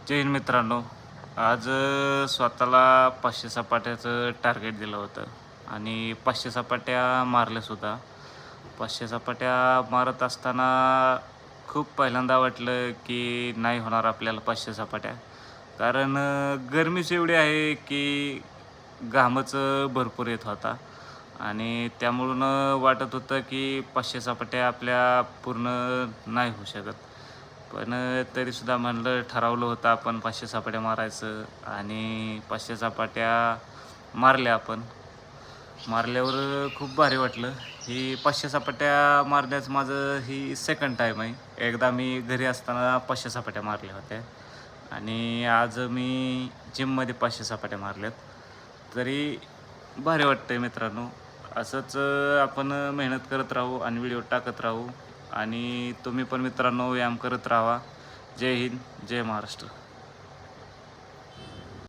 जय हिंद मित्रांनो. आज स्वतःला 500 सपाट्याचं टार्गेट दिलं होतं आणि 500 सपाट्या मारल्यासुद्धा. 500 सपाट्या मारत असताना खूप पहिल्यांदा वाटलं की नाही होणार आपल्याला 500 सपाट्या. कारण गरमीच एवढी आहे की घामच भरपूर येत होता आणि त्यामुळं वाटत होतं की 500 सपाट्या आपल्या पूर्ण नाही होऊ शकत. पण तरीसुद्धा म्हणलं ठरवलं होतं आपण 500 सपाट्या मारायचं आणि 500 सपाट्या मारल्या आपण. मारल्यावर खूप भारी वाटलं. ही 500 सपाट्या मारण्याचं माझं ही सेकंड टाईम आहे. एकदा मी घरी असताना 500 सपाट्या मारल्या होत्या आणि आज मी जिममध्ये 500 सपाट्या मारल्यात. तरी भारी वाटतंय मित्रांनो. असंच आपण मेहनत करत राहू आणि व्हिडिओ टाकत राहू आणि तुम्ही पण मित्रांनो व्यायाम करत राहा. जय हिंद, जय महाराष्ट्र.